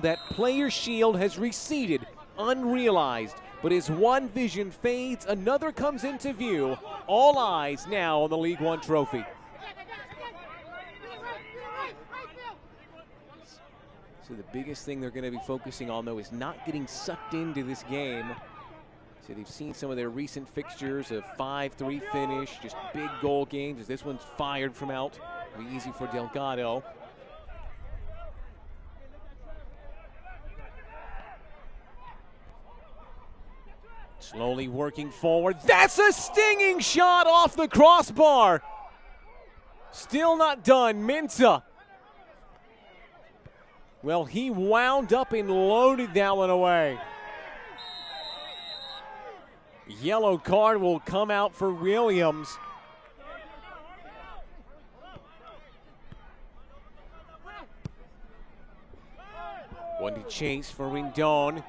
that player shield has receded, unrealized. But as one vision fades, another comes into view. All eyes now on the League One trophy. So the biggest thing they're going to be focusing on, though, is not getting sucked into this game. So they've seen some of their recent fixtures, a 5-3 finish, just big goal games. As this one's fired from out, it'll be easy for Delgado. Slowly working forward. That's a stinging shot off the crossbar. Still not done. Mensah. Well, he wound up and loaded that one away. Yellow card will come out for Williams. One to chase for Rendon.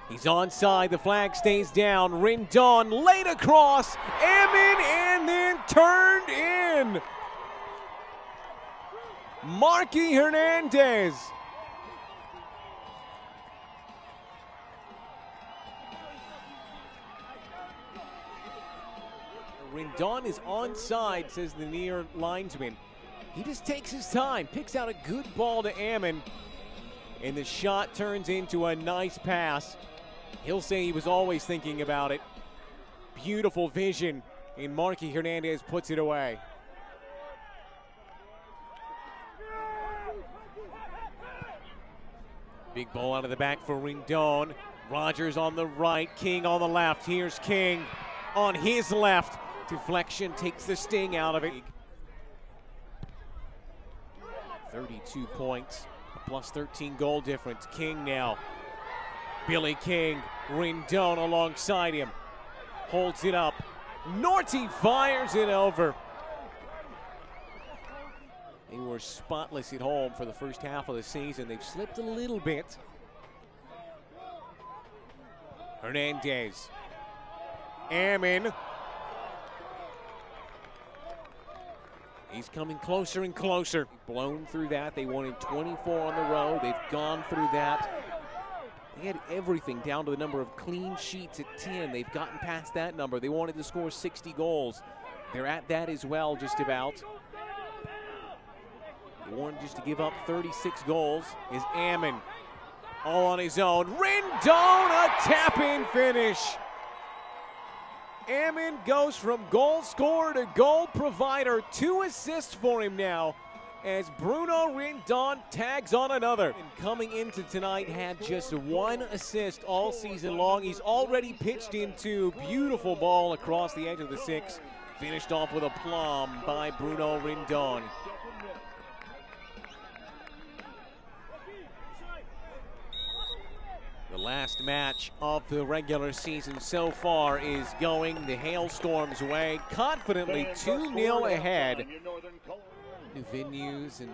He's onside, the flag stays down. Rendon laid across, Ammon, and then turned in. Marky Hernandez. Rendon is onside, says the near linesman. He just takes his time, picks out a good ball to Ammon, and the shot turns into a nice pass. He'll say he was always thinking about it. Beautiful vision, and Marky Hernandez puts it away. Big ball out of the back for Rendon. Rogers on the right, King on the left. Here's King on his left. Deflection takes the sting out of it. 32 points, plus 13 goal difference. King now. Billy King, Rendon alongside him. Holds it up. Norty fires it over. They were spotless at home for the first half of the season. They've slipped a little bit. Hernandez. Ammon. He's coming closer and closer. Blown through that. They wanted 24 on the row. They've gone through that. They had everything down to the number of clean sheets at 10. They've gotten past that number. They wanted to score 60 goals. They're at that as well, just about. They wanted just to give up 36 goals. Is Ammon all on his own. Rendon, a tap-in finish. Ammon goes from goal scorer to goal provider. 2 assists for him now as Bruno Rendon tags on another. And coming into tonight, had just 1 assist all season long. He's already pitched into beautiful ball across the edge of the 6. Finished off with a plum by Bruno Rendon. The last match of the regular season so far is going the Hailstorm's way, confidently 2-0 ahead. New venues and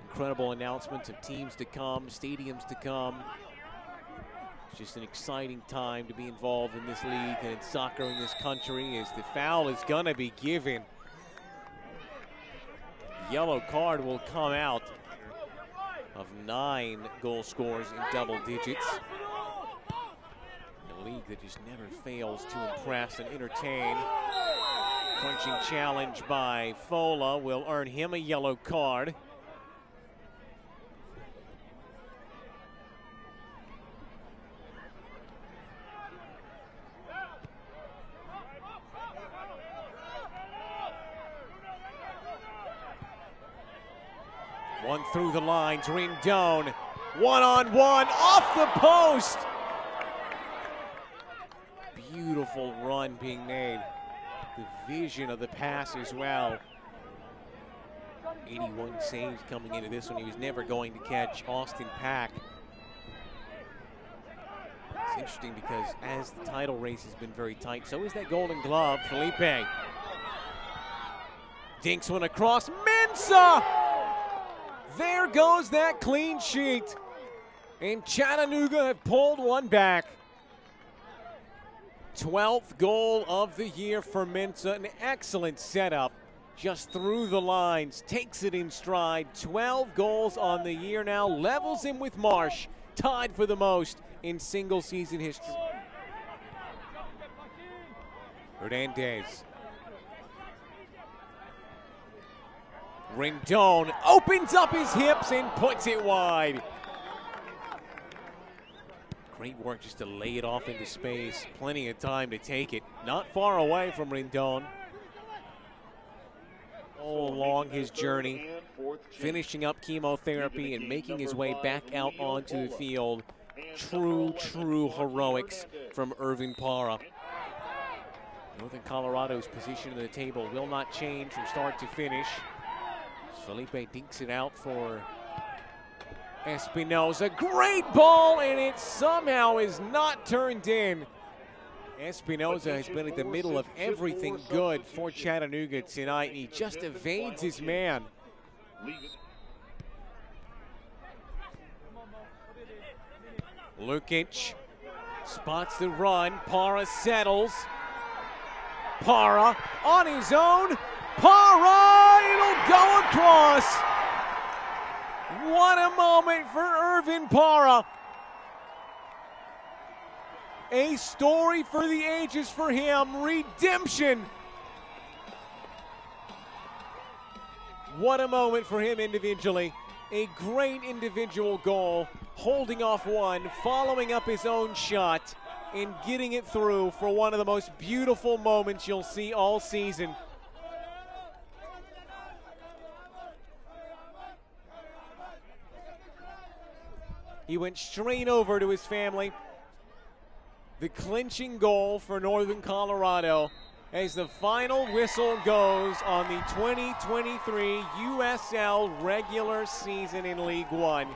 incredible announcements of teams to come, stadiums to come. It's just an exciting time to be involved in this league and in soccer in this country, as the foul is going to be given. Yellow card will come out of 9 goal scorers in double digits. A league that just never fails to impress and entertain. Crunching challenge by Fola will earn him a yellow card. One through the lines, Rendon, one-on-one, off the post. Beautiful run being made. The vision of the pass as well. 81 saves coming into this one. He was never going to catch Austin Pack. It's interesting because as the title race has been very tight, so is that Golden Glove. Felipe dinks one across. Mensah! There goes that clean sheet. And Chattanooga have pulled one back. 12th goal of the year for Mensah. An excellent setup. just through the lines, takes it in stride. 12 goals on the year now, levels him with Marsh, tied for the most in single season history. Hernandez. Rendon opens up his hips and puts it wide. Great work just to lay it off into space. Plenty of time to take it. Not far away from Rendon. All along his journey, finishing up chemotherapy and making his way back out onto the field. True heroics from Irvin Parra. Northern Colorado's position in the table will not change from start to finish. Felipe dinks it out for Espinoza. Great ball, and it somehow is not turned in. Espinoza has been at the middle of everything good for Chattanooga tonight, and he just evades his man. Lukic spots the run. Parra settles. Parra on his own. Parra, it'll go across. What a moment for Irvin Parra. A story for the ages for him. Redemption. What a moment for him individually. A great individual goal, holding off one, following up his own shot, and getting it through for one of the most beautiful moments you'll see all season. He went straight over to his family. The clinching goal for Northern Colorado as the final whistle goes on the 2023 USL regular season in League One.